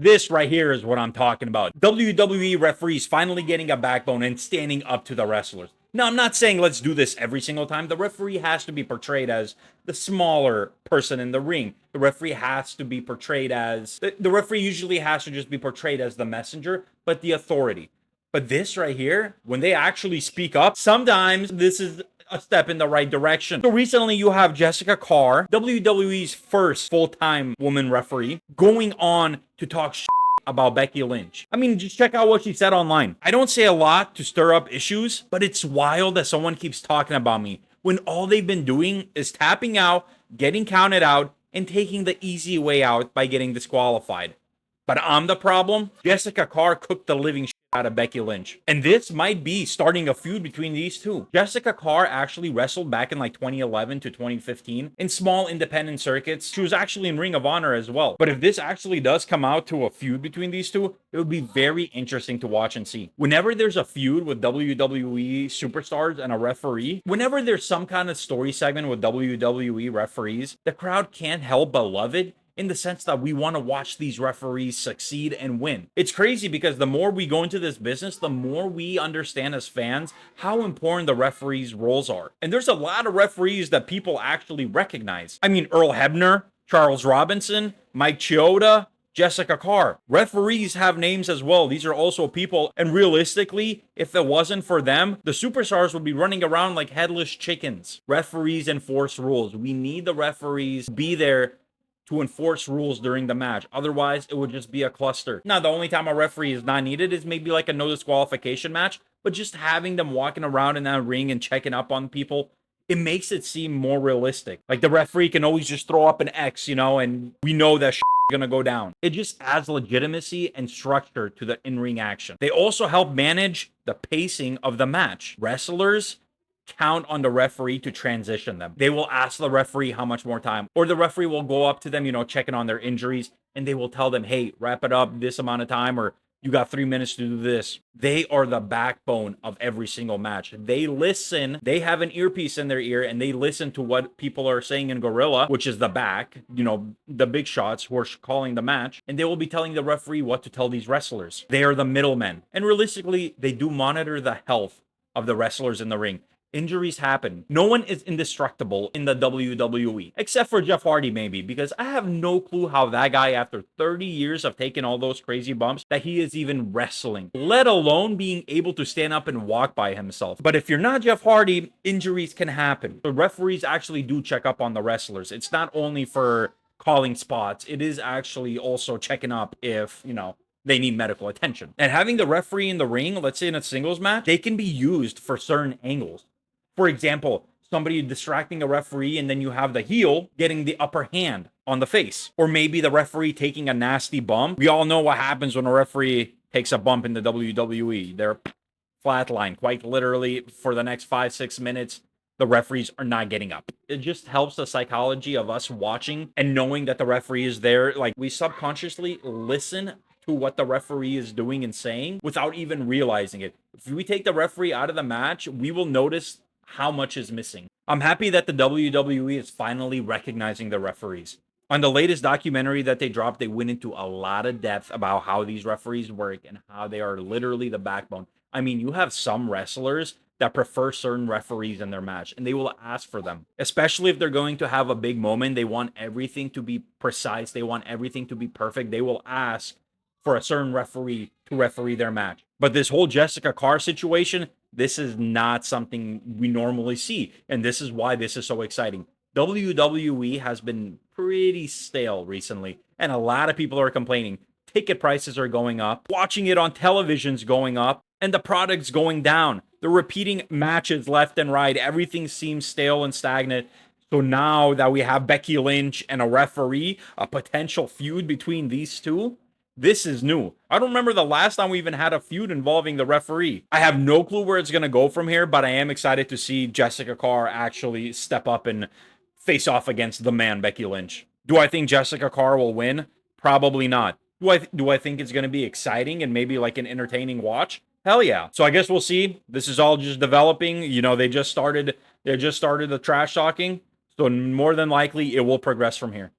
This right here is what I'm talking about. WWE referees finally getting a backbone and standing up to the wrestlers. Now, I'm not saying let's do this every single time. The referee has to be portrayed as the smaller person in the ring. The referee has to be portrayed as... The referee usually has to just be portrayed as the messenger, but the authority. But this right here, when they actually speak up, sometimes this is a step in the right direction. So recently you have Jessika Carr, WWE's first full-time woman referee, going on to talk about Becky Lynch. I mean, just check out what she said online. I don't say a lot to stir up issues, but it's wild that someone keeps talking about me when all they've been doing is tapping out, getting counted out, and taking the easy way out by getting disqualified. But I'm the problem. Jessika Carr cooked the living out of Becky Lynch. And this might be starting a feud between these two. Jessika Carr actually wrestled back in like 2011 to 2015 in small independent circuits. She was actually in Ring of Honor as well. But if this actually does come out to a feud between these two, it would be very interesting to watch and see. Whenever there's a feud with WWE superstars and a referee, whenever there's some kind of story segment with WWE referees, the crowd can't help but love it, in the sense that we want to watch these referees succeed and win. It's crazy because the more we go into this business, the more we understand as fans how important the referees' roles are. And there's a lot of referees that people actually recognize. I mean, Earl Hebner, Charles Robinson, Mike Chioda, Jessika Carr. Referees have names as well. These are also people, and realistically, if it wasn't for them, the superstars would be running around like headless chickens. Referees enforce rules. We need the referees to be there to enforce rules during the match. Otherwise, it would just be a cluster. Now, the only time a referee is not needed is maybe like a no disqualification match, but just having them walking around in that ring and checking up on people, it makes it seem more realistic. Like the referee can always just throw up an X, you know, and we know that is gonna go down. It just adds legitimacy and structure to the in-ring action. They also help manage the pacing of the match. Wrestlers count on the referee to transition them. They will ask the referee how much more time, or the referee will go up to them, you know, checking on their injuries, and they will tell them, hey, wrap it up this amount of time, or you got 3 minutes to do this. They are the backbone of every single match. They listen, they have an earpiece in their ear, and they listen to what people are saying in Gorilla, which is the back, you know, the big shots who are calling the match, and they will be telling the referee what to tell these wrestlers. They are the middlemen. And realistically, they do monitor the health of the wrestlers in the ring. Injuries happen. No one is indestructible in the WWE, except for Jeff Hardy maybe, because I have no clue how that guy, after 30 years of taking all those crazy bumps, that he is even wrestling, let alone being able to stand up and walk by himself. But if you're not Jeff Hardy, injuries can happen. The referees actually do check up on the wrestlers. It's not only for calling spots, it is actually also checking up if, you know, they need medical attention. And having the referee in the ring, let's say in a singles match, they can be used for certain angles. For example, somebody distracting a referee, and then you have the heel getting the upper hand on the face. Or maybe the referee taking a nasty bump. We all know what happens when a referee takes a bump in the WWE. They're flatline, quite literally, for the next 5-6 minutes. The referees are not getting up. It just helps the psychology of us watching and knowing that the referee is there. Like, we subconsciously listen to what the referee is doing and saying without even realizing it. If we take the referee out of the match, we will notice how much is missing. I'm happy that the WWE is finally recognizing the referees. On the latest documentary that they dropped, they went into a lot of depth about how these referees work and how they are literally the backbone. I mean, you have some wrestlers that prefer certain referees in their match, and they will ask for them. Especially if they're going to have a big moment, they want everything to be precise, they want everything to be perfect. They will ask for a certain referee to referee their match. But this whole Jessika Carr situation, this is not something we normally see, and this is why this is so exciting. WWE has been pretty stale recently, and a lot of people are complaining. Ticket prices are going up, watching it on television's going up, and the product's going down. They're repeating matches left and right. Everything seems stale and stagnant. So now that we have Becky Lynch and a referee, a potential feud between these two, this is new. I don't remember the last time we even had a feud involving the referee. I have no clue where it's going to go from here, but I am excited to see Jessika Carr actually step up and face off against the man, Becky Lynch. Do I think Jessika Carr will win? Probably not. Do I think it's going to be exciting and maybe like an entertaining watch? Hell yeah. So I guess we'll see. This is all just developing. You know, they just started the trash talking. So more than likely it will progress from here.